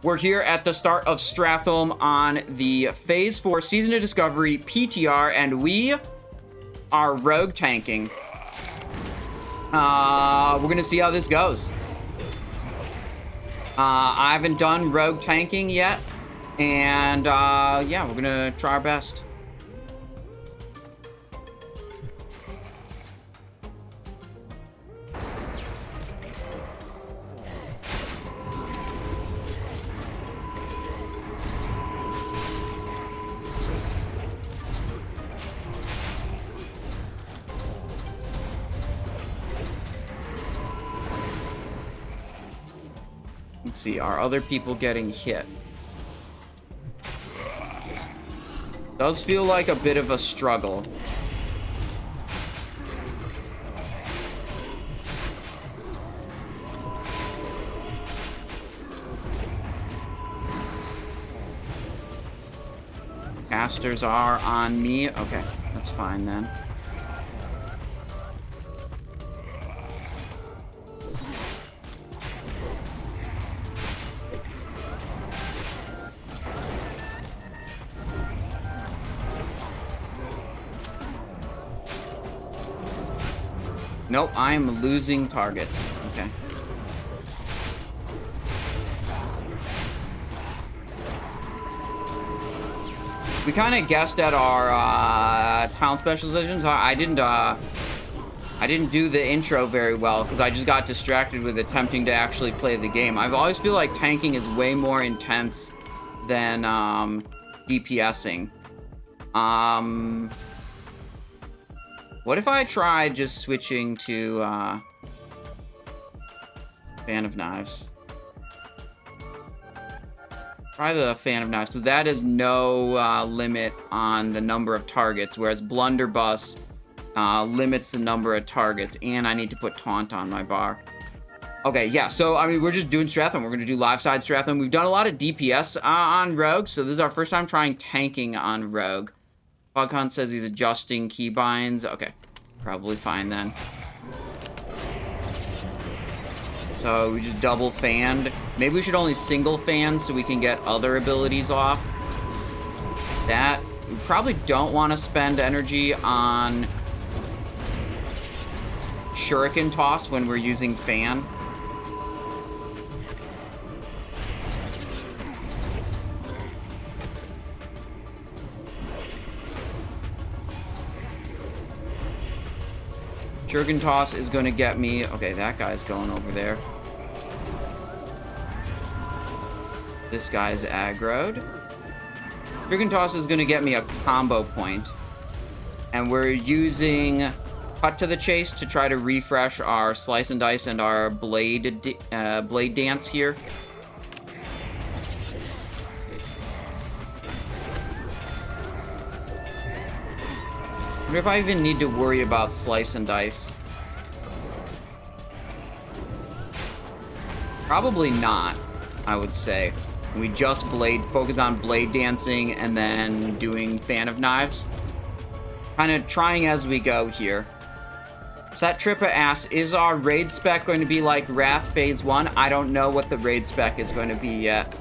We're here at the start of Stratham on the Phase 4 Season of Discovery PTR, and we are rogue tanking. We're gonna see how this goes. I haven't done rogue tanking yet, and yeah, we're gonna try our best. Let's see, are other people getting hit? Does feel like a bit of a struggle. Casters are on me. Okay, that's fine then. Nope, I am losing targets. Okay. We kind of guessed at our talent specializations. I didn't do the intro very well because I just got distracted with attempting to actually play the game. I always feel like tanking is way more intense than DPSing. What if I tried just switching to Fan of Knives? Try the Fan of Knives, because that is no limit on the number of targets, whereas Blunderbuss limits the number of targets, and I need to put Taunt on my bar. Okay, yeah, so, I mean, we're just doing Stratham. We're going to do live side Stratham. We've done a lot of DPS on Rogue, so this is our first time trying tanking on Rogue. Foghunt says he's adjusting keybinds. Okay, probably fine then. So we just double fanned. Maybe we should only single fan so we can get other abilities off. That, we probably don't want to spend energy on Shuriken Toss when we're using fan. Shuriken Toss is going to get me... Okay, that guy's going over there. This guy's aggroed. Shuriken Toss is going to get me a combo point. And we're using Cut to the Chase to try to refresh our Slice and Dice and our Blade Dance here. I wonder if I even need to worry about Slice and Dice. Probably not, I would say. We just focus on Blade Dancing and then doing Fan of Knives. Kind of trying as we go here. Set Trippa asks, is our raid spec going to be like Wrath Phase 1? I don't know what the raid spec is going to be yet.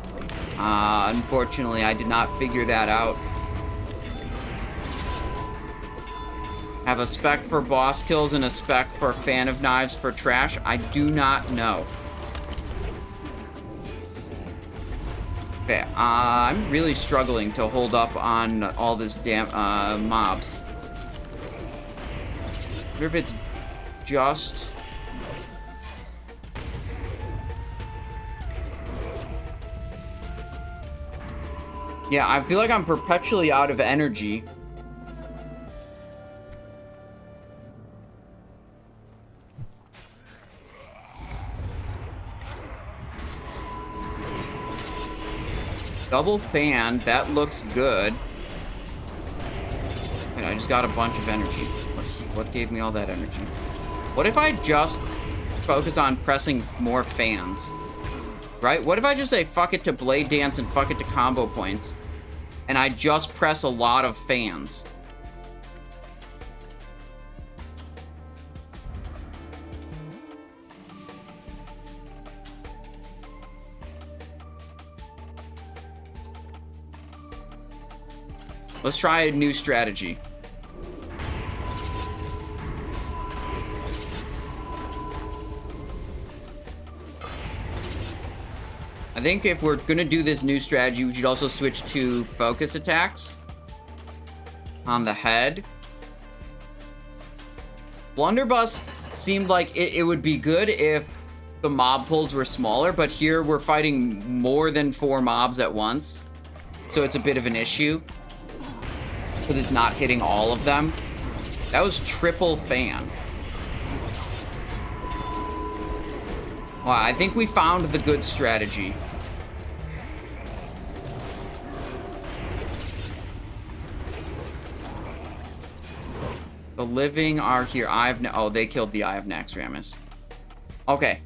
Unfortunately, I did not figure that out. Have a spec for boss kills and a spec for Fan of Knives for trash? I do not know. Okay, I'm really struggling to hold up on all this damn mobs. I wonder if it's just... Yeah, I feel like I'm perpetually out of energy. Double fan, that looks good. And I just got a bunch of energy. What gave me all that energy? What if I just focus on pressing more fans? Right? What if I just say fuck it to Blade Dance and fuck it to combo points? And I just press a lot of fans? Let's try a new strategy. I think if we're gonna do this new strategy, we should also switch to focus attacks on the head. Blunderbuss seemed like it would be good if the mob pulls were smaller, but here we're fighting more than 4 mobs at once, so it's a bit of an issue because it's not hitting all of them. That was triple fan. Wow, I think we found the good strategy. The living are here. Oh, they killed the Eye of Naxxramas. Okay.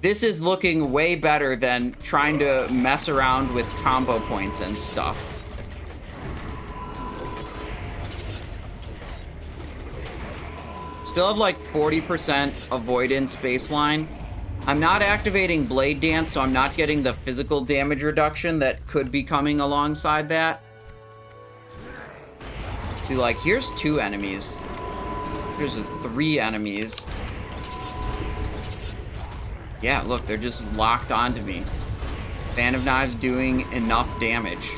This is looking way better than trying to mess around with combo points and stuff. Still have like 40% avoidance baseline. I'm not activating Blade Dance, so I'm not getting the physical damage reduction that could be coming alongside that. See, like, here's 2 enemies. Here's 3 enemies. Yeah, look, they're just locked onto me. Fan of Knives doing enough damage.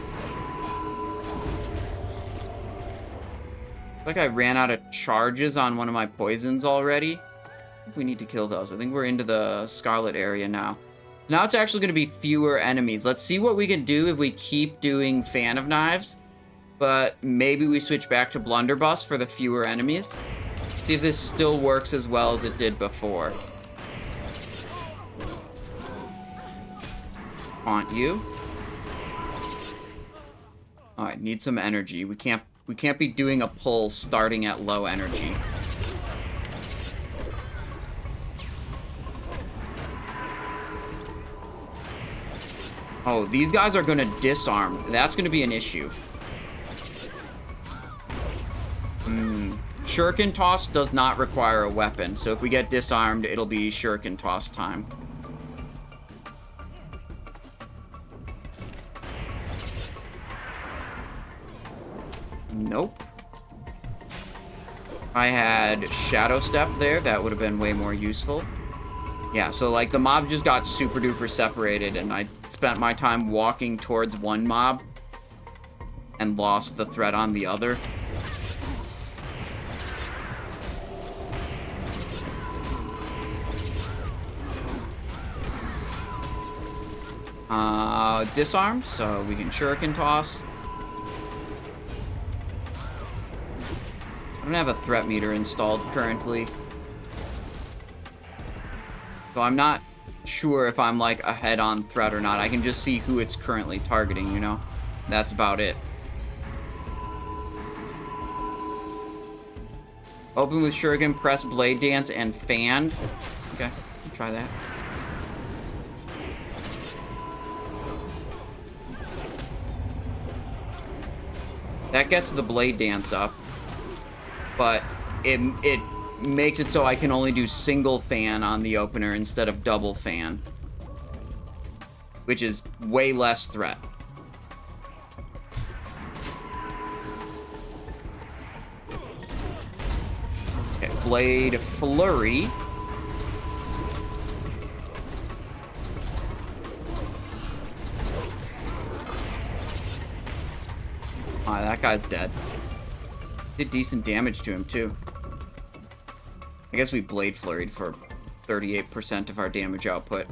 Like I ran out of charges on one of my poisons already. I think we need to kill those. I think we're into the Scarlet area now. Now it's actually going to be fewer enemies. Let's see what we can do if we keep doing Fan of Knives. But maybe we switch back to Blunderbuss for the fewer enemies. See if this still works as well as it did before. Haunt you. Alright, need some energy. We can't be doing a pull starting at low energy. Oh, these guys are gonna disarm. That's gonna be an issue. Shuriken Toss does not require a weapon, so if we get disarmed, it'll be Shuriken Toss time. Nope. I had Shadow Step there, that would have been way more useful. Yeah, so like the mob just got super duper separated and I spent my time walking towards one mob and lost the threat on the other. Disarmed, so we can Shuriken Toss. I don't have a threat meter installed currently. So I'm not sure if I'm like ahead on threat or not. I can just see who it's currently targeting, you know? That's about it. Open with Shuriken, press Blade Dance, and Fanned. Okay, try that. That gets the Blade Dance up. But it makes it so I can only do single fan on the opener instead of double fan. Which is way less threat. Okay, Blade Flurry. Ah, that guy's dead. Did decent damage to him, too. I guess we Blade Flurried for 38% of our damage output.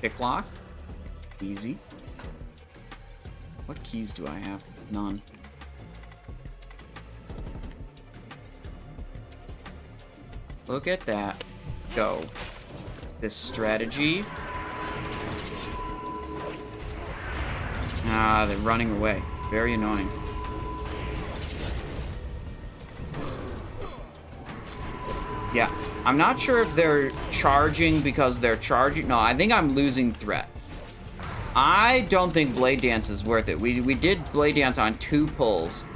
Picklock. Easy. What keys do I have? None. Look at that. Go. This strategy. Ah, they're running away. Very annoying. Yeah, I'm not sure if they're charging because they're charging. No, I think I'm losing threat. I don't think Blade Dance is worth it. We did Blade Dance on 2 pulls,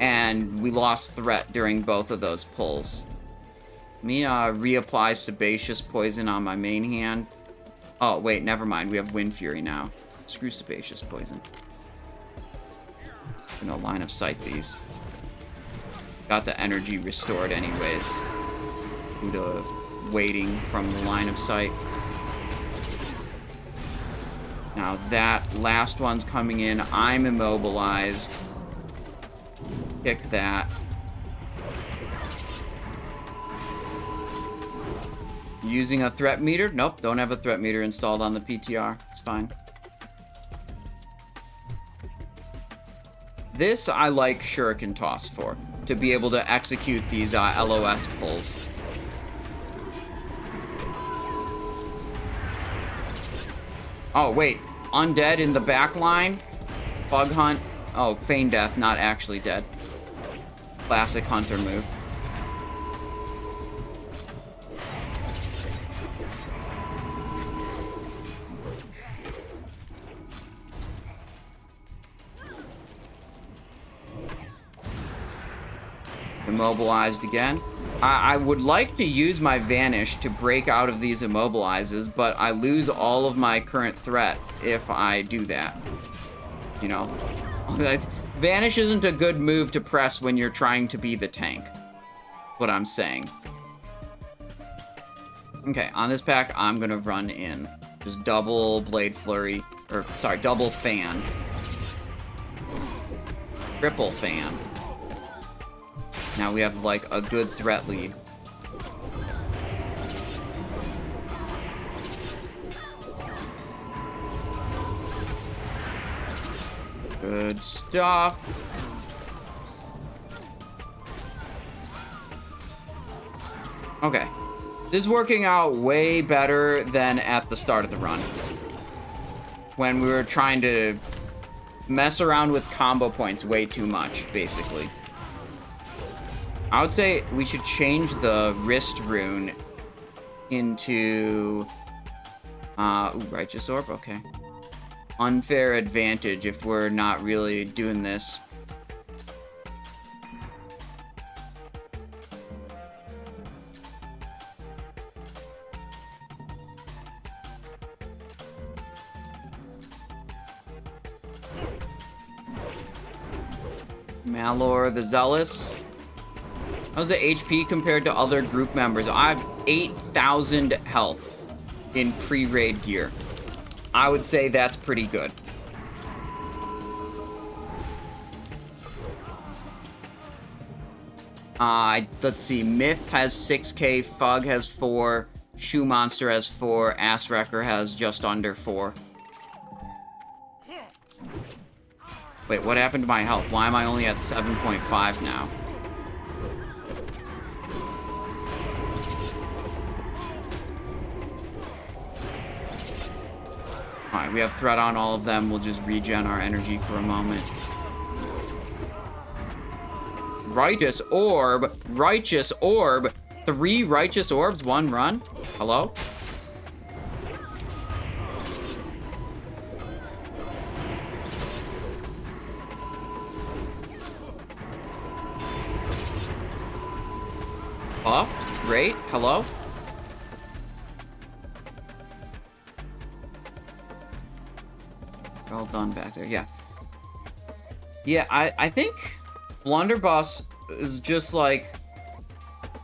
and we lost threat during both of those pulls. Let me reapply Sebaceous Poison on my main hand. Oh, wait, never mind. We have Wind Fury now. Screw Spacious Poison. No line of sight these. Got the energy restored anyways. Due to waiting from the line of sight. Now that last one's coming in. I'm immobilized. Kick that. Using a threat meter? Nope, don't have a threat meter installed on the PTR. It's fine. This I like Shuriken Toss for, to be able to execute these LOS pulls. Oh, wait. Undead in the back line? Bug Hunt? Oh, Feign Death, not actually dead. Classic Hunter move. Immobilized again. I would like to use my Vanish to break out of these immobilizes, but I lose all of my current threat if I do that. You know? Vanish isn't a good move to press when you're trying to be the tank. What I'm saying. Okay, on this pack, I'm gonna run in. Just double Blade Flurry. Or, sorry, double Fan. Triple Fan. Now we have, like, a good threat lead. Good stuff. Okay. This is working out way better than at the start of the run. When we were trying to mess around with combo points way too much, basically. I would say we should change the wrist rune into... ooh, Righteous Orb, okay. Unfair advantage if we're not really doing this. Malor the Zealous. How's the HP compared to other group members? I have 8,000 health in pre-raid gear. I would say that's pretty good. Let's see. Myth has 6k, Fug has 4, Shoe Monster has 4, Ass Wrecker has just under 4. Wait, what happened to my health? Why am I only at 7.5 now? Alright, we have threat on all of them. We'll just regen our energy for a moment. Righteous Orb. Righteous Orb. 3 Righteous Orbs, 1 run? Hello? Buffed? Great. Hello? Well done back there, yeah. Yeah, I think Blunderbuss is just like...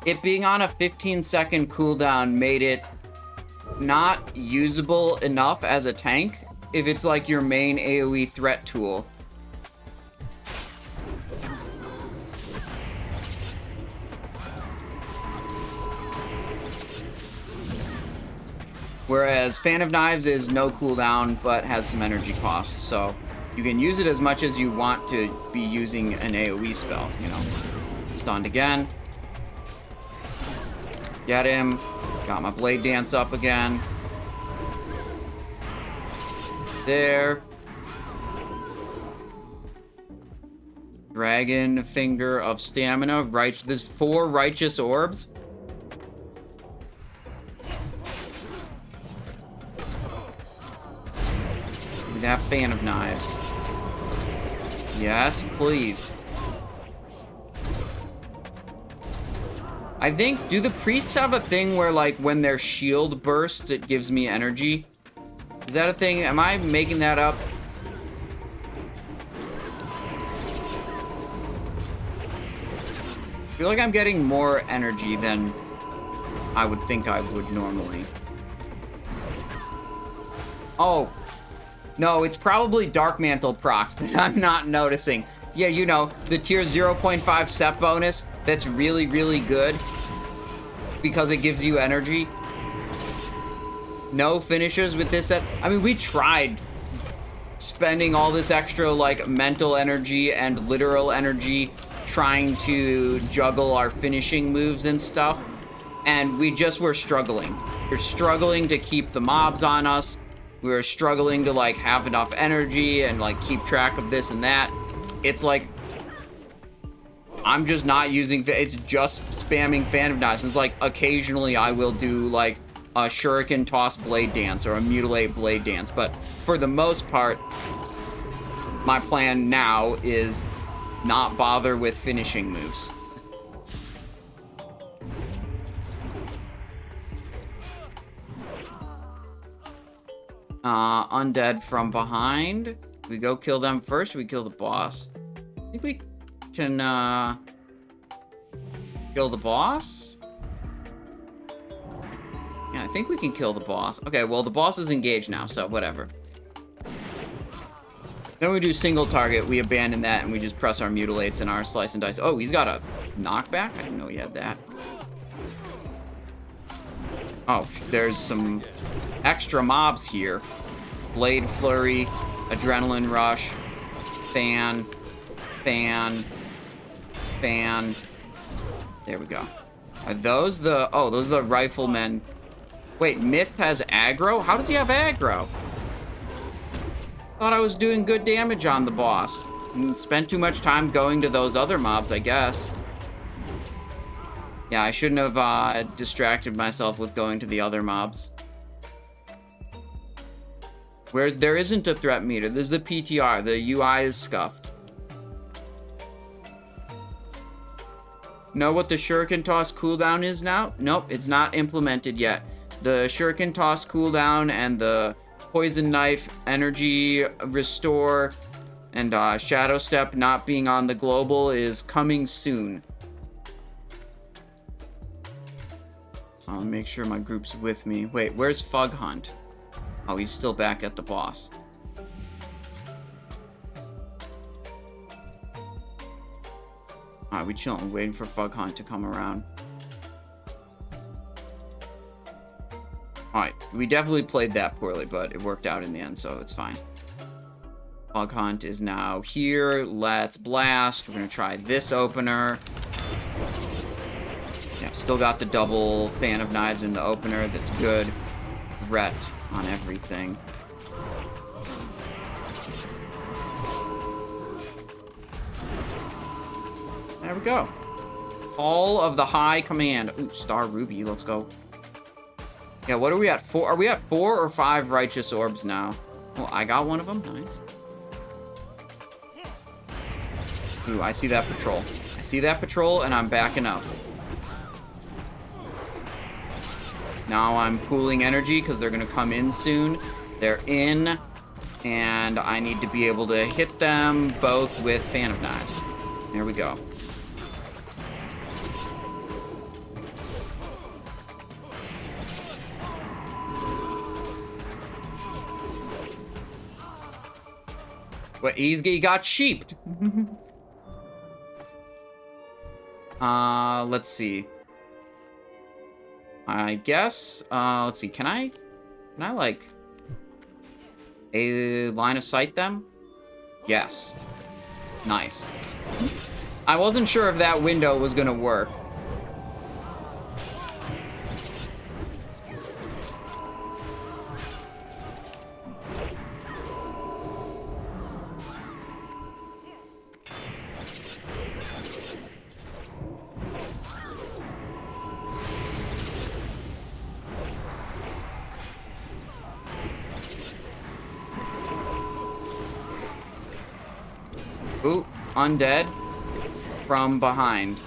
It being on a 15-second cooldown made it not usable enough as a tank if it's like your main AoE threat tool. Whereas Fan of Knives is no cooldown, but has some energy cost, so you can use it as much as you want to be using an AoE spell, you know. Stunned again. Get him. Got my Blade Dance up again. There. Dragon Finger of Stamina. Right, there's 4 Righteous Orbs. That Fan of Knives. Yes, please. I think, do the priests have a thing where, like, when their shield bursts, it gives me energy? Is that a thing? Am I making that up? I feel like I'm getting more energy than I would think I would normally. Oh. No, it's probably Dark Mantle procs that I'm not noticing. Yeah, you know, the tier 0.5 set bonus that's really, really good because it gives you energy. No finishers with this set. I mean, we tried spending all this extra, like, mental energy and literal energy trying to juggle our finishing moves and stuff, and we just were struggling. We're struggling to keep the mobs on us. We were struggling to, like, have enough energy and, like, keep track of this and that. It's like, I'm just not using, it's just spamming Phantom Knives. It's like, occasionally I will do, like, a Shuriken Toss Blade Dance or a Mutilate Blade Dance, but for the most part, my plan now is not bother with finishing moves. Undead from behind. We go kill them first, we kill the boss. I think we can, kill the boss? Yeah, I think we can kill the boss. Okay, well, the boss is engaged now, so whatever. Then we do single target, we abandon that, and we just press our mutilates and our slice and dice. Oh, he's got a knockback? I didn't know he had that. Oh, there's some extra mobs here. Blade Flurry, Adrenaline Rush, Fan. There we go. Are those the... Oh, those are the riflemen. Wait, Myth has aggro? How does he have aggro? Thought I was doing good damage on the boss. And spent too much time going to those other mobs, I guess. Yeah, I shouldn't have distracted myself with going to the other mobs. Where there isn't a threat meter. This is the PTR. The UI is scuffed. Know what the Shuriken Toss cooldown is now? Nope, it's not implemented yet. The Shuriken Toss cooldown and the Poison Knife, Energy Restore, and Shadow Step not being on the global is coming soon. I'll make sure my group's with me. Wait, where's Fug Hunt? Oh, he's still back at the boss. Alright, we chilling, waiting for Fug Hunt to come around. Alright, we definitely played that poorly, but it worked out in the end, so it's fine. Fug Hunt is now here. Let's blast. We're gonna try this opener. Yeah, still got the double Fan of Knives in the opener. That's good. Ret on everything. There we go. All of the high command. Ooh, Star Ruby, let's go. Yeah, what are we at? 4? Are we at 4 or 5 righteous orbs now? Oh, I got one of them. Nice. Ooh, I see that patrol. I see that patrol, and I'm backing up. Now I'm pooling energy, because they're going to come in soon. They're in, and I need to be able to hit them both with Fan of Knives. There we go. What, he got sheeped. Let's see. I guess, let's see, can I, like, a line of sight them? Yes. Nice. I wasn't sure if that window was gonna work. Ooh, undead from behind.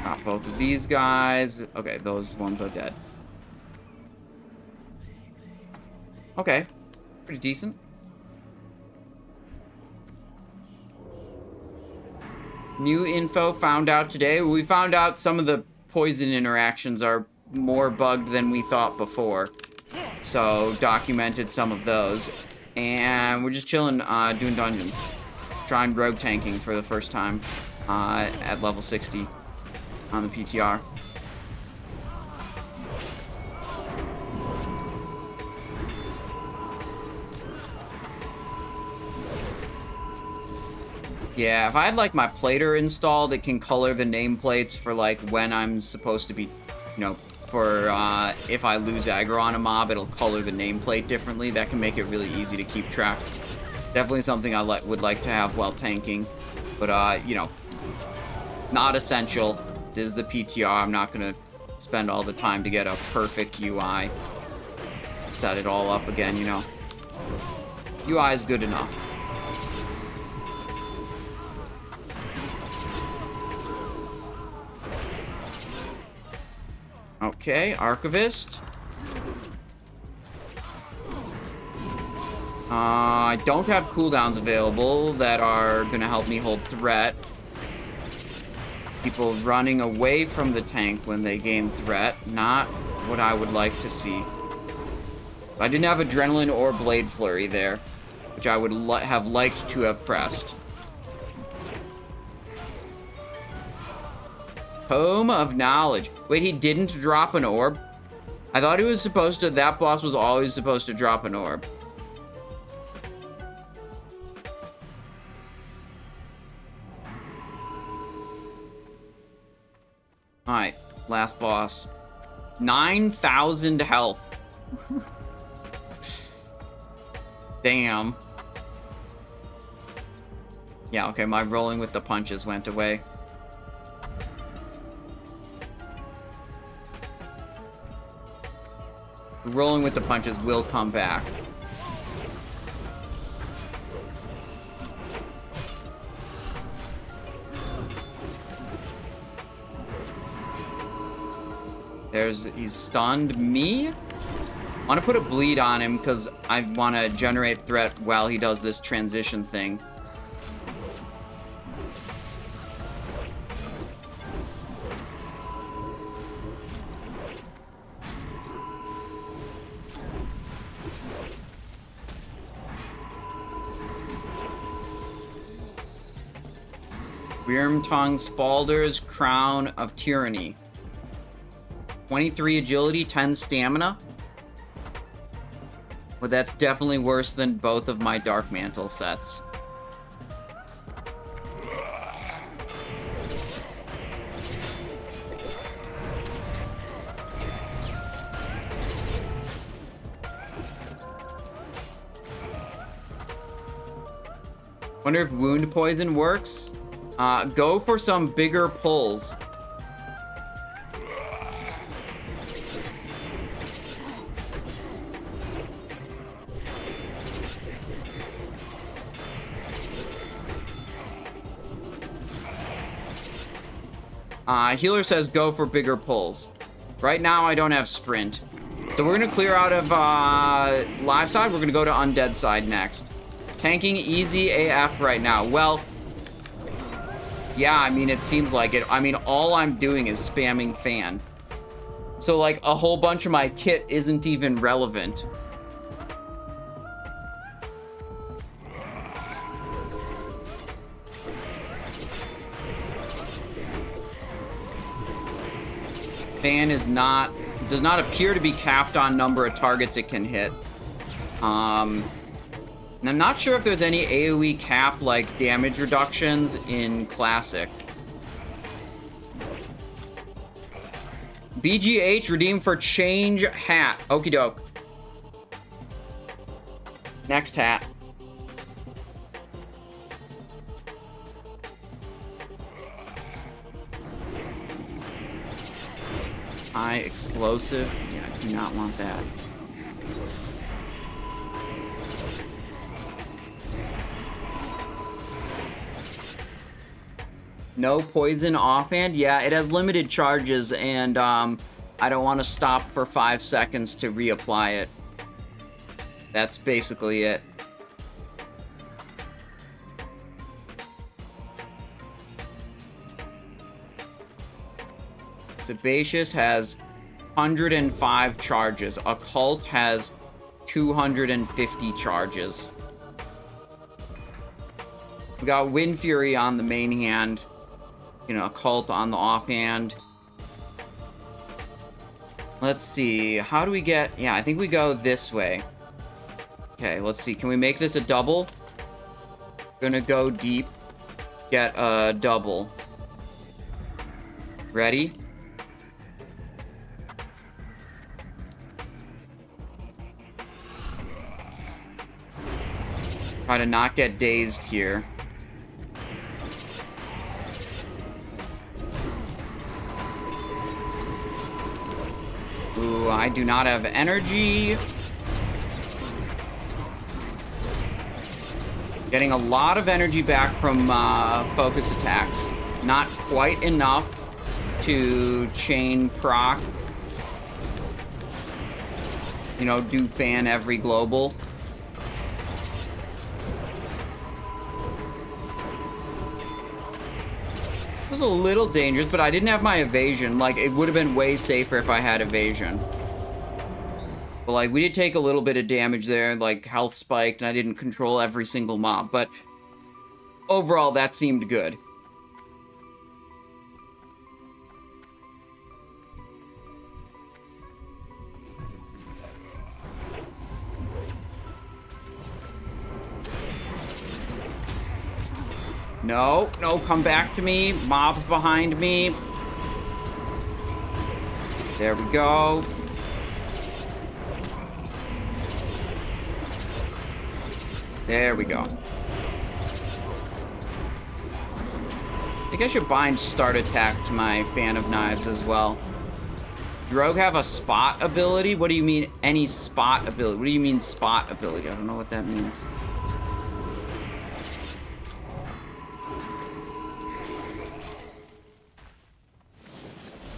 Got both of these guys. Okay, those ones are dead. Okay, pretty decent. New info found out today. We found out some of the poison interactions are more bugged than we thought before. So, documented some of those. And we're just chilling, doing dungeons. Trying rogue tanking for the first time at level 60 on the PTR. Yeah, if I had, like, my plater installed, it can color the nameplates for, like, when I'm supposed to be, you know, for, if I lose aggro on a mob, it'll color the nameplate differently. That can make it really easy to keep track. Definitely something I would like to have while tanking. But, you know, not essential. This is the PTR. I'm not gonna spend all the time to get a perfect UI. Set it all up again, you know. UI is good enough. Okay, Archivist. I don't have cooldowns available that are gonna help me hold threat. People running away from the tank when they gain threat, not what I would like to see. I didn't have Adrenaline or Blade Flurry there, which I would have liked to have pressed. Home of Knowledge. Wait, he didn't drop an orb? I thought he was supposed to, that boss was always supposed to drop an orb. Alright, last boss. 9,000 health. Damn. Yeah, okay, my rolling with the punches went away. Rolling with the punches will come back. He's stunned me. I want to put a bleed on him because I want to generate threat while he does this transition thing. Wyrmtongue Spalder's Crown of Tyranny. 23 agility, 10 stamina. Well, that's definitely worse than both of my Dark Mantle sets. Wonder if wound poison works. Go for some bigger pulls. Healer says go for bigger pulls. Right now, I don't have sprint. So we're going to clear out of live side. We're going to go to undead side next. Tanking easy AF right now. Well, yeah, I mean, it seems like it. I mean, all I'm doing is spamming fan. So, like, a whole bunch of my kit isn't even relevant. Fan does not appear to be capped on number of targets it can hit. And I'm not sure if there's any AoE cap, like, damage reductions in Classic. BGH, redeem for change hat. Okie doke. Next hat. High explosive. Yeah, I do not want that. No poison offhand? Yeah, it has limited charges, and I don't want to stop for 5 seconds to reapply it. That's basically it. Sebaceous has 105 charges. Occult has 250 charges. We got Wind Fury on the main hand. You know, Occult on the offhand. Let's see. How do we get... Yeah, I think we go this way. Okay, let's see. Can we make this a double? Gonna go deep. Get a double. Ready? Try to not get dazed here. Ooh, I do not have energy. Getting a lot of energy back from focus attacks. Not quite enough to chain proc. You know, do fan every global. It was a little dangerous, but I didn't have my evasion. Like, it would have been way safer if I had evasion. But, like, we did take a little bit of damage there. Like, health spiked, and I didn't control every single mob. But overall, that seemed good. No, no, come back to me. Mobs behind me. There we go. There we go. I think I should bind start attack to my Fan of Knives as well. Rogue have a spot ability? What do you mean, any spot ability? What do you mean spot ability? I don't know what that means.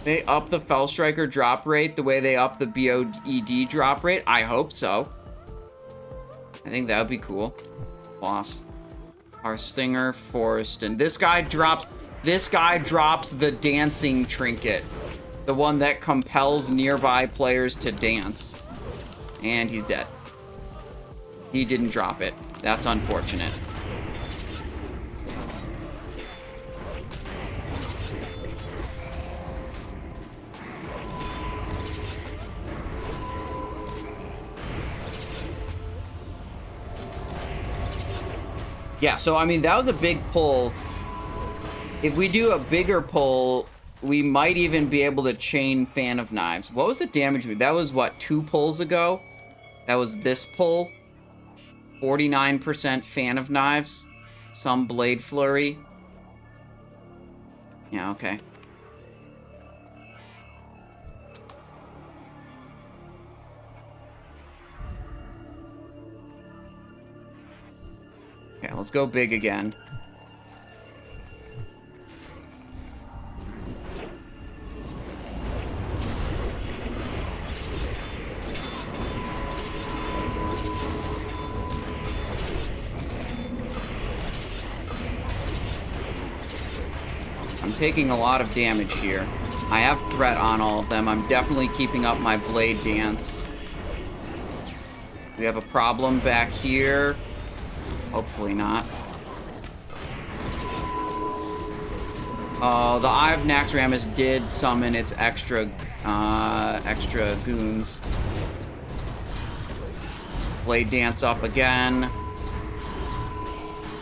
They up the Fell Striker drop rate the way they up the BOED drop rate? I hope so. I think that would be cool. Boss. Our Singer, Forest, and this guy drops the dancing trinket. The one that compels nearby players to dance. And he's dead. He didn't drop it. That's unfortunate. Yeah, so I mean, that was a big pull. If we do a bigger pull, we might even be able to chain Fan of Knives. What was the damage? That was, what, 2 pulls ago? That was this pull. 49% Fan of Knives. Some Blade Flurry. Yeah, okay. Okay, let's go big again. I'm taking a lot of damage here. I have threat on all of them. I'm definitely keeping up my blade dance. We have a problem back here. Hopefully not. Oh, the Eye of Naxxramas did summon its extra goons. Blade dance up again.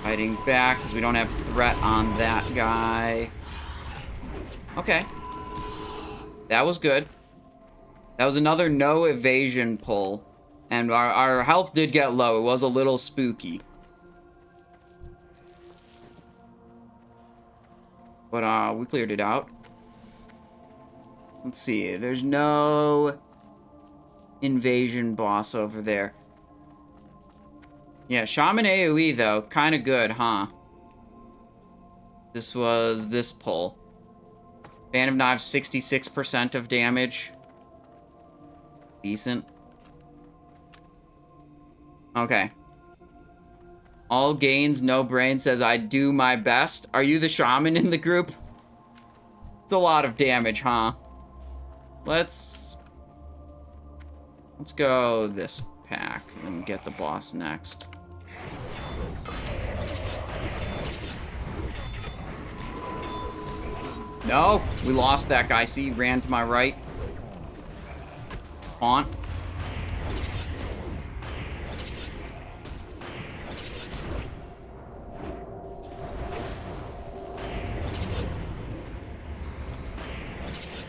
Fighting back because we don't have threat on that guy. Okay. That was good. That was another no evasion pull. And our health did get low. It was a little spooky. But we cleared it out. Let's see. There's no invasion boss over there. Yeah, Shaman AoE, though. Kind of good, huh? This was this pull. Fan of Knives, 66% of damage. Decent. Okay. All gains, no brain says, I do my best. Are you the shaman in the group? It's a lot of damage, huh? Let's go this pack and get the boss next. No, we lost that guy. See, ran to my right. Taunt.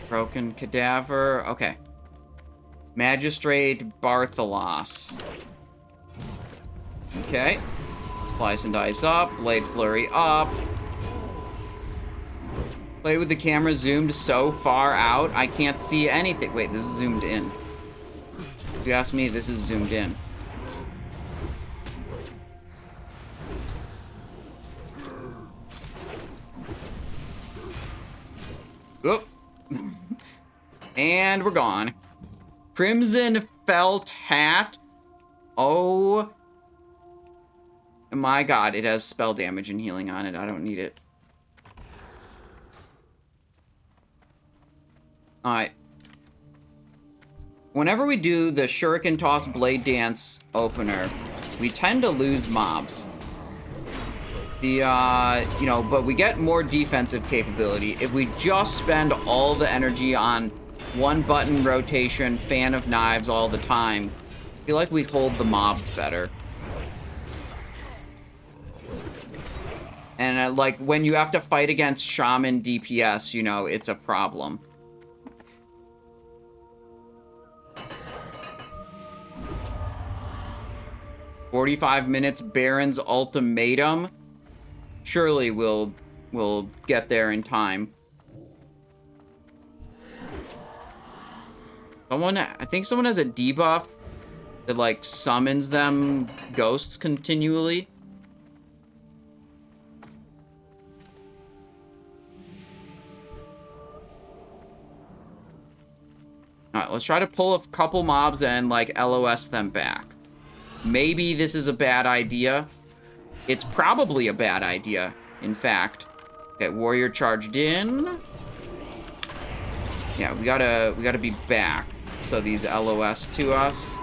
Broken cadaver. Okay. Magistrate Bartholos. Okay. Slice and dice up. Blade flurry up. Play with the camera zoomed so far out, I can't see anything. Wait, this is zoomed in. If you ask me, this is zoomed in. Oop. And we're gone. Crimson felt hat. Oh my god, it has spell damage and healing on it. I don't need it. Alright. Whenever we do the Shuriken Toss Blade Dance opener, we tend to lose mobs. But we get more defensive capability. If we just spend all the energy on one button rotation, Fan of Knives all the time, I feel like we hold the mobs better. And like when you have to fight against Shaman DPS, you know, it's a problem. "45 minutes, Baron's ultimatum." Surely we'll get there in time. I think someone has a debuff that, like, summons them ghosts continually. Alright, let's try to pull a couple mobs and, like, LOS them back. Maybe this is a bad idea. It's probably a bad idea, in fact. Okay, warrior charged in. Yeah, we gotta be back so these LOS to us.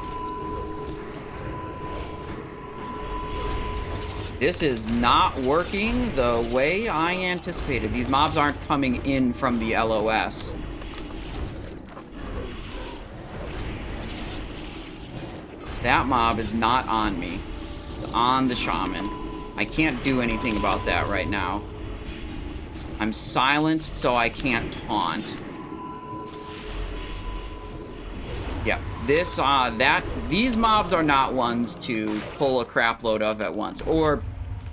This is not working the way I anticipated. These mobs aren't coming in from the LOS. That mob is not on me. It's on the shaman. I can't do anything about that right now. I'm silenced, so I can't taunt. Yeah, these mobs are not ones to pull a crap load of at once. Or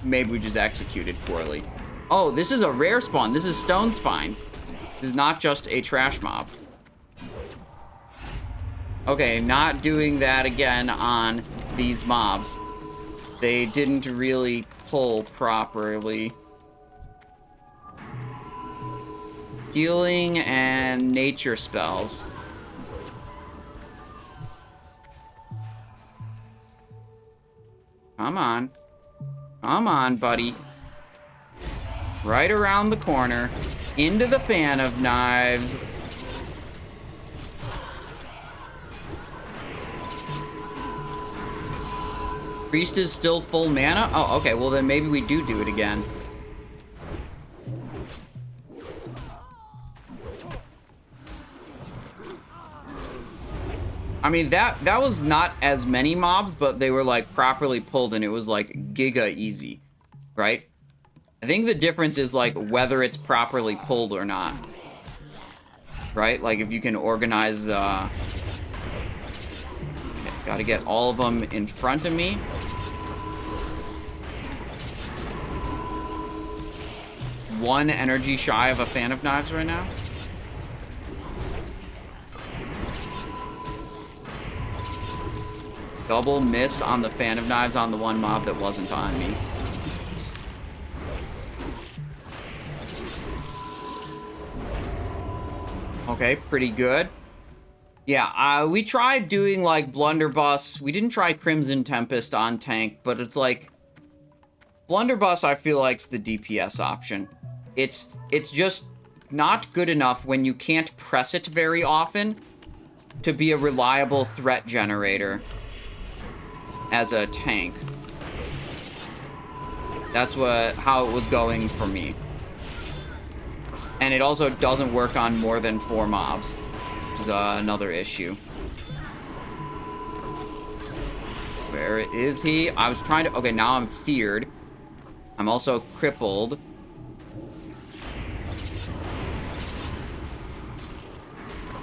maybe we just executed poorly. Oh, this is a rare spawn. This is Stone Spine. This is not just a trash mob. Okay, not doing that again on these mobs. They didn't really pull properly. Healing and nature spells. Come on. Come on, buddy. Right around the corner. Into the Fan of Knives. Priest is still full mana? Oh, okay, well then maybe we do it again. I mean, that was not as many mobs, but they were, like, properly pulled, and it was, like, giga easy, right? I think the difference is, like, whether it's properly pulled or not. Right? Like, if you can organize, okay, gotta get all of them in front of me. One energy shy of a Fan of Knives right now. Double miss on the Fan of Knives on the one mob that wasn't on me. Okay, pretty good. Yeah, we tried doing, like, Blunderbuss. We didn't try Crimson Tempest on tank, but it's like... Blunderbuss, I feel like, is the DPS option. It's just not good enough when you can't press it very often to be a reliable threat generator as a tank. That's how it was going for me. And it also doesn't work on more than 4 mobs, which is another issue. Where is he? I was trying to... Okay, now I'm feared. I'm also crippled.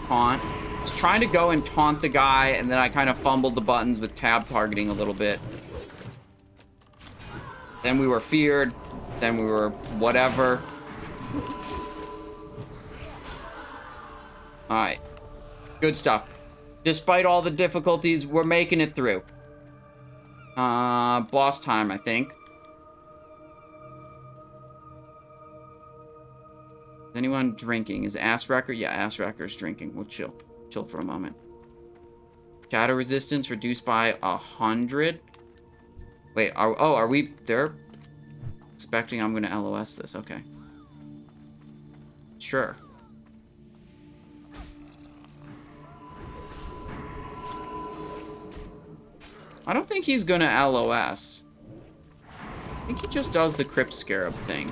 Taunt. I was trying to go and taunt the guy, and then I kind of fumbled the buttons with tab targeting a little bit. Then we were feared. Then we were whatever. Alright. Good stuff. Despite all the difficulties, we're making it through. Boss time, I think. Is anyone drinking? Is Ass Wrecker? Yeah, Ass Wrecker's drinking. We'll chill. Chill for a moment. Shadow resistance reduced by 100. Wait, are we... They're expecting I'm gonna LOS this. Okay. Sure. I don't think he's gonna LOS. I think he just does the Crypt Scarab thing.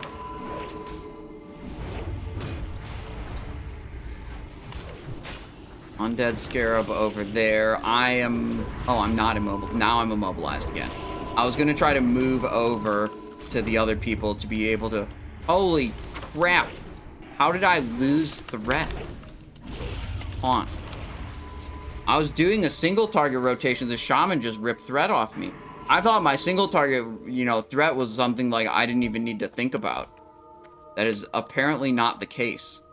Undead Scarab over there. I am... Oh, I'm not immobile. Now I'm immobilized again. I was gonna try to move over to the other people to be able to... Holy crap! How did I lose threat? Haunt. I was doing a single target rotation. The shaman just ripped threat off me. I thought my single target, you know, threat was something like I didn't even need to think about. That is apparently not the case.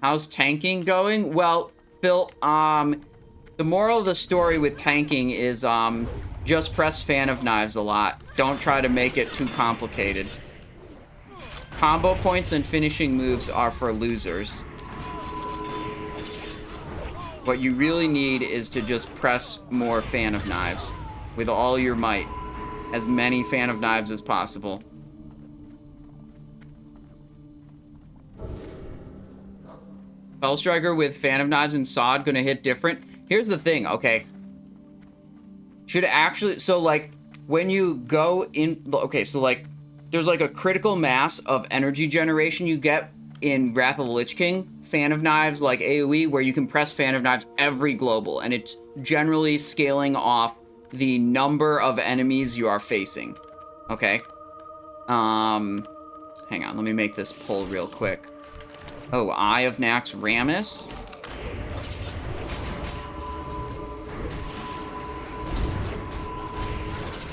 How's tanking going? Well, Phil, the moral of the story with tanking is, just press Fan of Knives a lot. Don't try to make it too complicated. Combo points and finishing moves are for losers. What you really need is to just press more Fan of Knives with all your might. As many Fan of Knives as possible. Spellstriker with Fan of Knives and Sod gonna hit different. Here's the thing, okay. Should actually... So, like, when you go in... Okay, so, like... There's like a critical mass of energy generation you get in Wrath of the Lich King, Fan of Knives, like AoE, where you can press Fan of Knives every global, and it's generally scaling off the number of enemies you are facing. Okay? Hang on, let me make this pull real quick. Oh, Eye of Nax Ramus.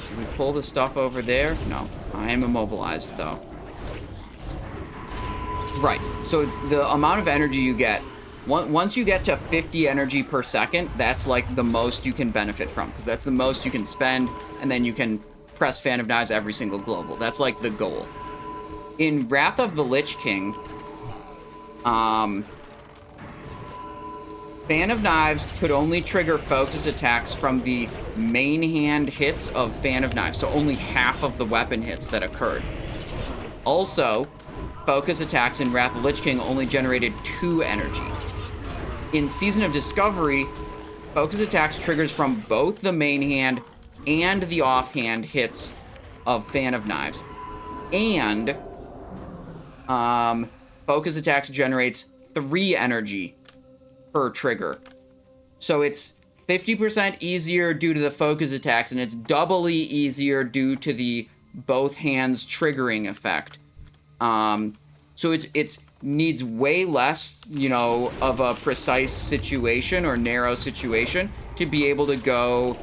Can we pull the stuff over there? No. I am immobilized, though. Right. So the amount of energy you get, once you get to 50 energy per second, that's like the most you can benefit from, because that's the most you can spend, and then you can press Fan of Knives every single global. That's like the goal. In Wrath of the Lich King, Fan of Knives could only trigger focus attacks from the main hand hits of Fan of Knives, so only half of the weapon hits that occurred. Also, focus attacks in Wrath of the Lich King only generated 2 energy. In Season of Discovery, focus attacks triggers from both the main hand and the offhand hits of Fan of Knives. And, focus attacks generates 3 energy per trigger. So it's 50% easier due to the focus attacks, and it's doubly easier due to the both hands triggering effect. So it's needs way less, you know, of a precise situation or narrow situation to be able to go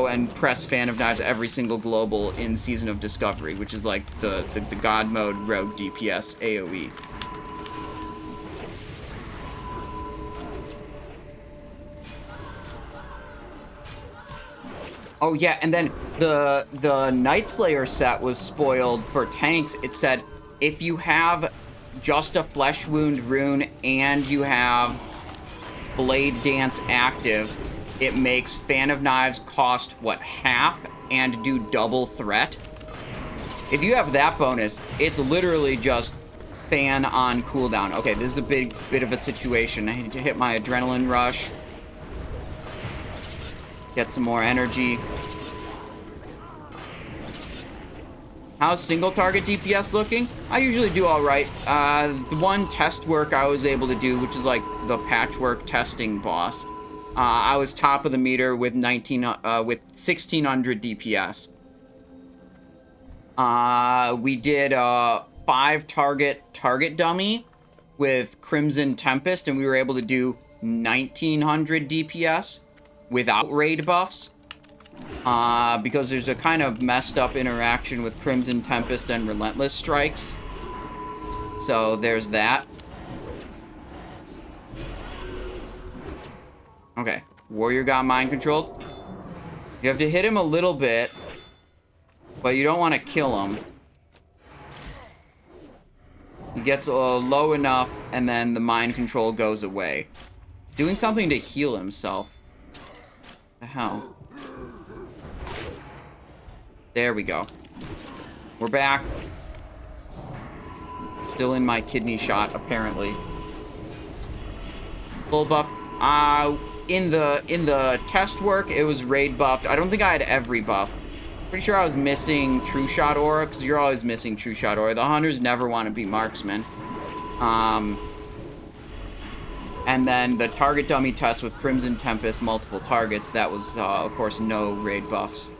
and press Fan of Knives every single global in Season of Discovery, which is like the God mode rogue DPS AoE. Oh yeah, and then the Night Slayer set was spoiled for tanks. It said if you have just a Flesh Wound rune and you have Blade Dance active, it makes Fan of Knives cost, what, half and do double threat? If you have that bonus, it's literally just Fan on cooldown. Okay, this is a bit of a situation. I need to hit my Adrenaline Rush. Get some more energy. How's single target DPS looking? I usually do all right. The one test work I was able to do, which is like the patchwork testing boss, I was top of the meter with 1600 DPS. We did 5 target dummy with Crimson Tempest, and we were able to do 1900 DPS without raid buffs. Because there's a kind of messed up interaction with Crimson Tempest and Relentless Strikes. So there's that. Okay, Warrior got mind controlled. You have to hit him a little bit, but you don't want to kill him. He gets low enough, and then the mind control goes away. He's doing something to heal himself. What the hell? There we go. We're back. Still in my kidney shot, apparently. Full buff. In the test work, it was raid buffed. I don't think I had every buff. Pretty sure I was missing True Shot Aura, because you're always missing True Shot Aura. The hunters never want to be marksmen. And then the target dummy test with Crimson Tempest, multiple targets, that was, of course, no raid buffs.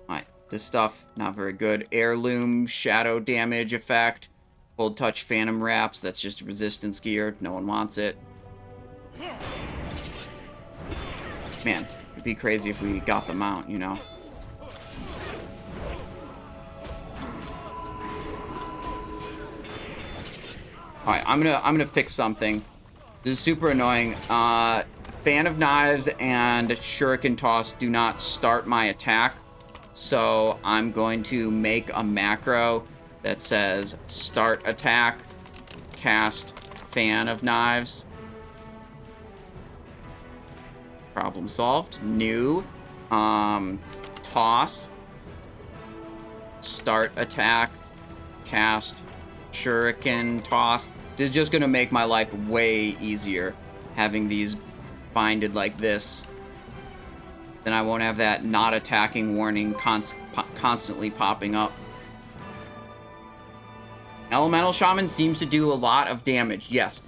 Alright, this stuff, not very good. Heirloom, shadow damage effect. Cold Touch Phantom Wraps, that's just resistance gear. No one wants it. Man, it'd be crazy if we got them out, you know? Alright, I'm gonna fix something. This is super annoying. Fan of Knives and Shuriken Toss do not start my attack. So I'm going to make a macro that says start attack, cast Fan of Knives. Problem solved. New. Toss. Start attack, cast Shuriken Toss. This is just going to make my life way easier, having these binded like this. Then I won't have that not attacking warning constantly popping up. Elemental Shaman seems to do a lot of damage. Yes.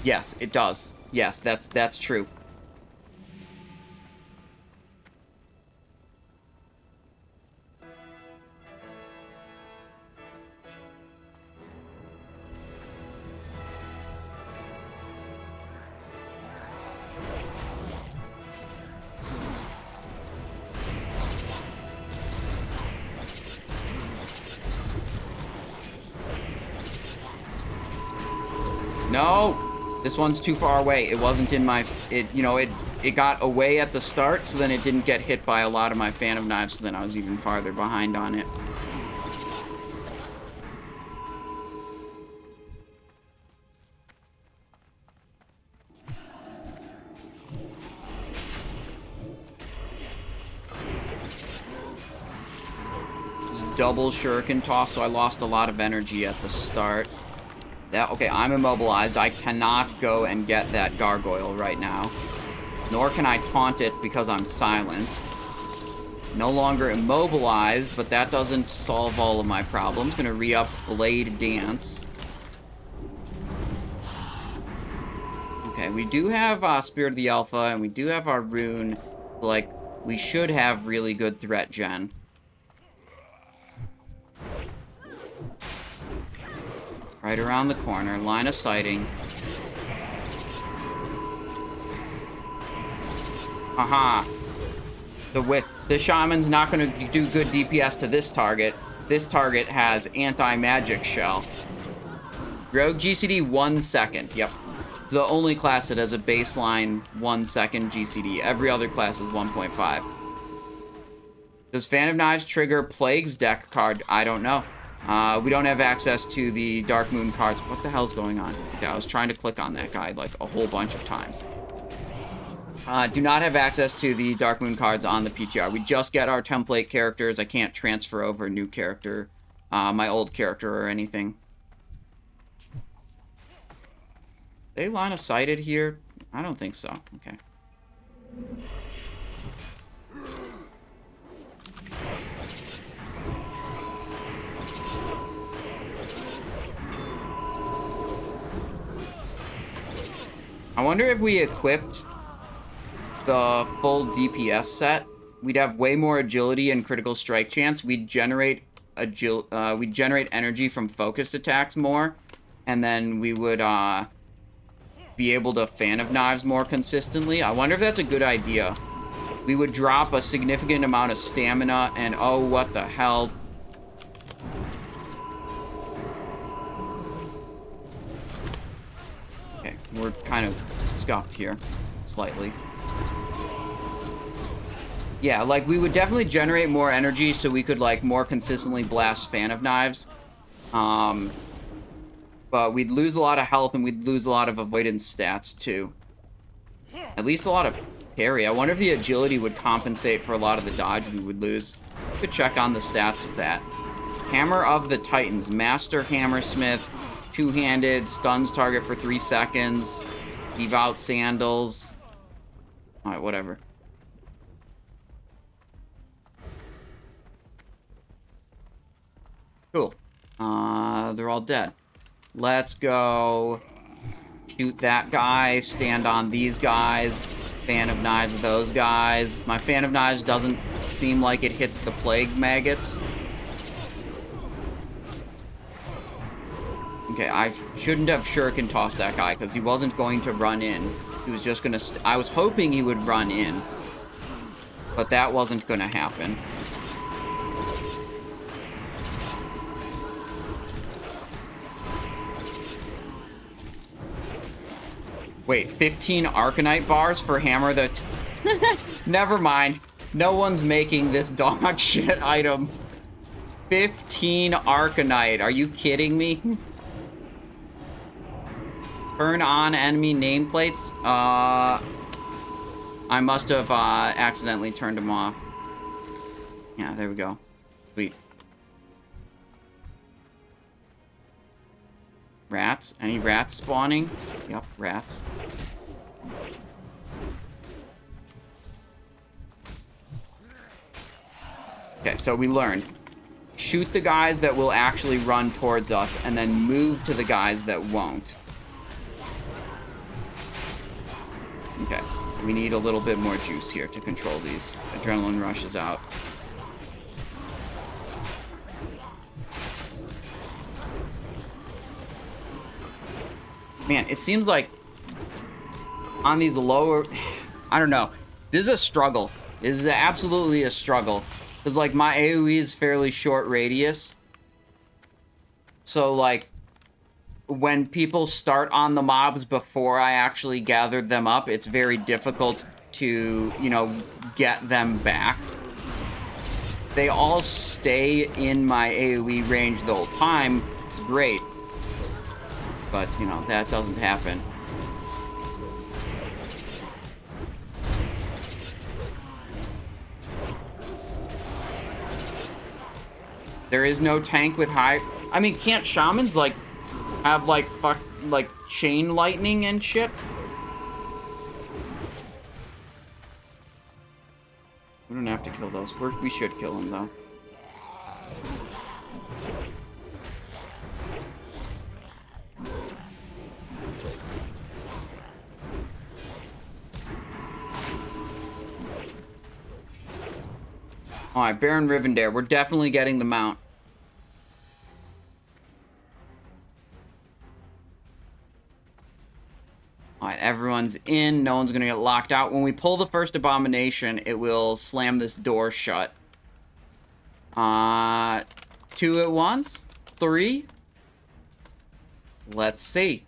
Yes, it does. Yes, that's true. No! This one's too far away. It wasn't in my... It got away at the start, so then it didn't get hit by a lot of my Fan of Knives, so then I was even farther behind on it. Double Shuriken Toss, so I lost a lot of energy at the start. Okay, I'm immobilized. I cannot go and get that gargoyle right now. Nor can I taunt it because I'm silenced. No longer immobilized, but that doesn't solve all of my problems. Gonna re-up Blade Dance. Okay, we do have Spirit of the Alpha, and we do have our rune. Like, we should have really good threat gen. Right around the corner, line of sighting. Haha. The shaman's not going to do good DPS to this target. This target has anti-magic shell. Rogue GCD 1 second. Yep. It's the only class that has a baseline 1 second GCD. Every other class is 1.5. Does Fan of Knives trigger Plague's deck card? I don't know. We don't have access to the Dark Moon cards. What the hell's going on? Okay, I was trying to click on that guy like a whole bunch of times. Do not have access to the Dark Moon cards on the PTR. We just get our template characters. I can't transfer over a new character, my old character or anything. They line of sighted here? I don't think so. Okay. I wonder if we equipped the full DPS set, we'd have way more agility and critical strike chance. We'd generate energy from focused attacks more, and then we would be able to Fan of Knives more consistently. I wonder if that's a good idea. We would drop a significant amount of stamina, and oh, what the hell. Okay, we're kind of scuffed here, slightly. Yeah, like, we would definitely generate more energy so we could, like, more consistently blast Fan of Knives. But we'd lose a lot of health and we'd lose a lot of avoidance stats, too. At least a lot of parry. I wonder if the agility would compensate for a lot of the dodge we would lose. We could check on the stats of that. Hammer of the Titans. Master Hammersmith. Two-handed. Stuns target for 3 seconds. Devout Sandals. Alright, whatever. Cool. They're all dead. Let's go shoot that guy, stand on these guys, Fan of Knives those guys. My Fan of Knives doesn't seem like it hits the plague maggots. Okay, I shouldn't have shuriken tossed that guy because he wasn't going to run in. He was just gonna I was hoping he would run in, but that wasn't gonna happen. Wait, 15 Arcanite bars for Hammer that... Never mind. No one's making this dog shit item. 15 Arcanite. Are you kidding me? Turn on enemy nameplates? I must have accidentally turned them off. Yeah, there we go. Sweet. Rats? Any rats spawning? Yep, rats. Okay, so we learned. Shoot the guys that will actually run towards us, and then move to the guys that won't. Okay, we need a little bit more juice here to control these. Adrenaline rush is out. Man, it seems like on these lower... I don't know. This is a struggle. This is absolutely a struggle. Because, like, my AoE is fairly short radius. So, like, when people start on the mobs before I actually gathered them up, it's very difficult to, you know, get them back. They all stay in my AoE range the whole time. It's great. But, you know, that doesn't happen. There is no tank with high... I mean, can't shamans, like, have, like, chain lightning and shit? We don't have to kill those. We should kill them, though. Alright, Baron Rivendare. We're definitely getting the mount. Alright, everyone's in. No one's gonna get locked out. When we pull the first abomination, it will slam this door shut. 2 at once? 3? Let's see.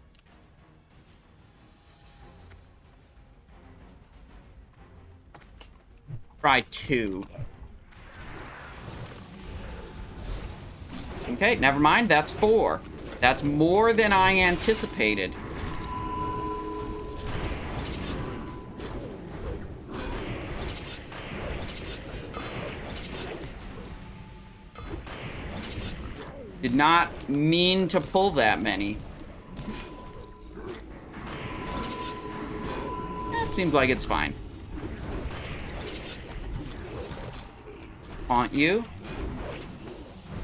Try 2. Okay, never mind. That's 4. That's more than I anticipated. Did not mean to pull that many. That seems like it's fine. Haunt you.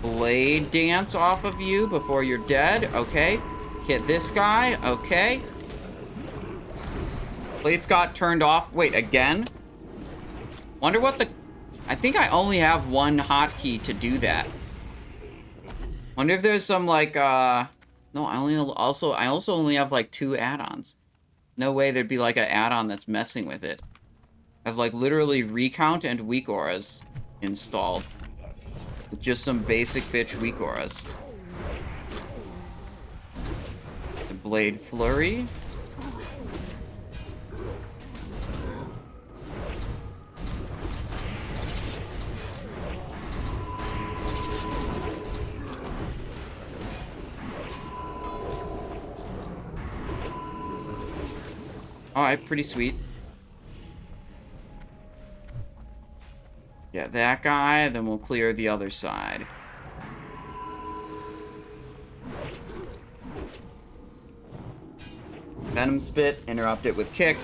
Blade dance off of you before you're dead. Okay. Hit this guy. Okay. Blades got turned off. Wait, again? Wonder what the... I think I only have one hotkey to do that. Wonder if there's some, like, No, I also only have, like, 2 add-ons. No way there'd be, like, an add-on that's messing with it. I have, like, literally Recount and Weak Auras installed. With just some basic bitch Weak Auras. It's a Blade Flurry. Alright, pretty sweet. Yeah, that guy, then we'll clear the other side. Venom Spit, interrupt it with Kick.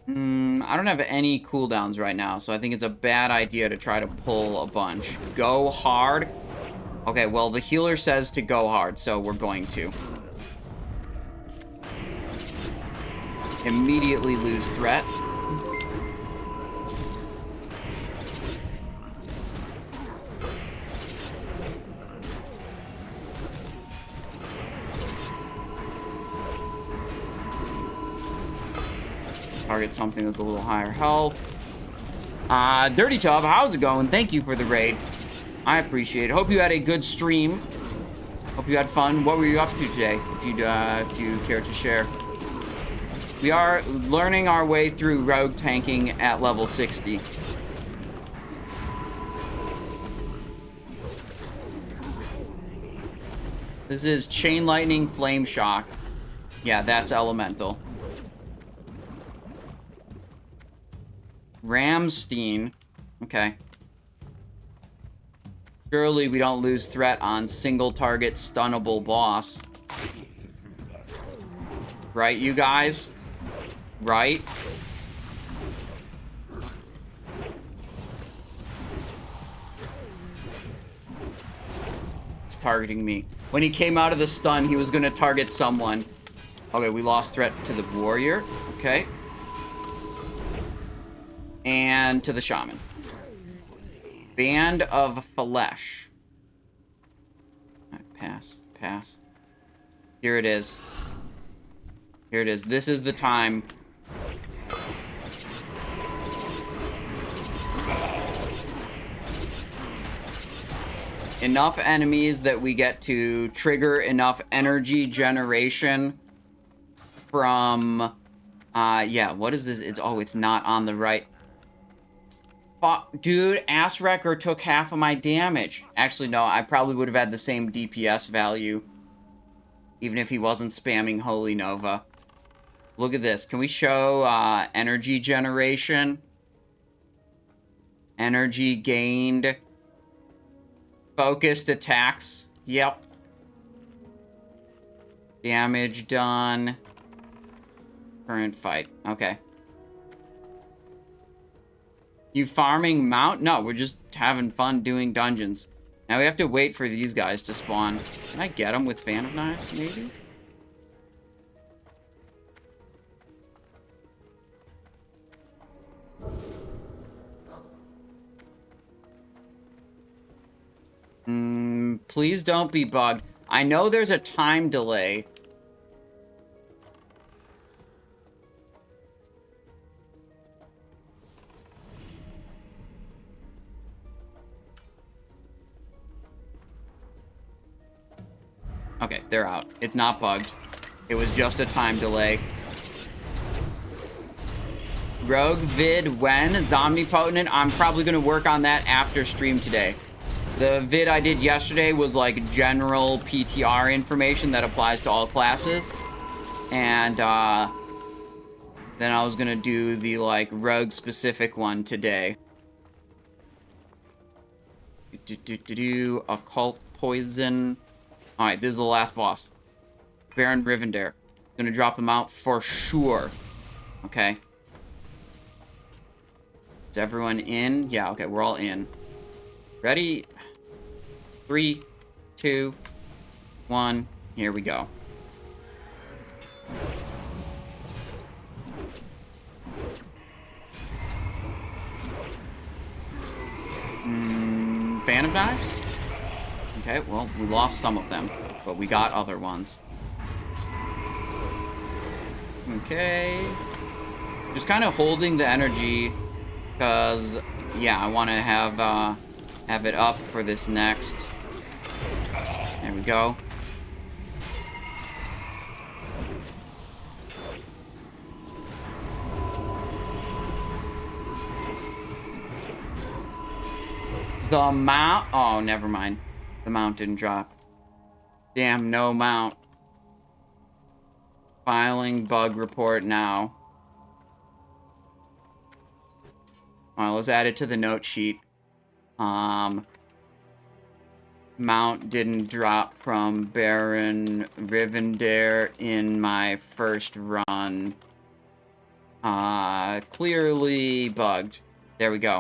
I don't have any cooldowns right now, so I think it's a bad idea to try to pull a bunch. Go hard. Okay, well, the healer says to go hard, so we're going to. Immediately lose threat. Target something that's a little higher health. Dirty Tub, how's it going? Thank you for the raid. I appreciate it. Hope you had a good stream. Hope you had fun. What were you up to today? If you care to share. We are learning our way through rogue tanking at level 60. This is Chain Lightning Flame Shock. Yeah, that's elemental. Ramstein. Okay. Surely we don't lose threat on single target stunnable boss. Right, you guys? Right? He's targeting me. When he came out of the stun, he was gonna target someone. Okay, we lost threat to the warrior. Okay. And to the shaman. Band of Flesh. Right, pass, pass. Here it is. Here it is. This is the time. Enough enemies that we get to trigger enough energy generation from, yeah, what is this? It's not on the right. Dude, Ass Wrecker took half of my damage. Actually, no, I probably would have had the same DPS value. Even if he wasn't spamming Holy Nova. Look at this. Can we show energy generation? Energy gained. Focused attacks. Yep. Damage done. Current fight. Okay. You farming mount? No, we're just having fun doing dungeons. Now we have to wait for these guys to spawn. Can I get them with Fan of Knives, maybe? Please don't be bugged. I know there's a time delay. Okay, they're out. It's not bugged. It was just a time delay. rogue vid when? Zomnipotent? I'm probably going to work on that after stream today. The vid I did yesterday was like general PTR information that applies to all classes. And then I was going to do the like rogue specific one today. Occult poison. Alright, this is the last boss. Baron Rivendare. Gonna drop him out for sure. Okay. Is everyone in? Yeah, okay, we're all in. Ready? 3, 2, 1. Here we go. Fan of Knives? Okay, well, we lost some of them, but we got other ones. Okay. Just kind of holding the energy, because, yeah, I want to have it up for this next. There we go. The mount... Oh, never mind. The mount didn't drop. Damn, no mount. Filing bug report now. Alright, let's add it to the note sheet. Mount didn't drop from Baron Rivendare in my first run. Clearly bugged. There we go.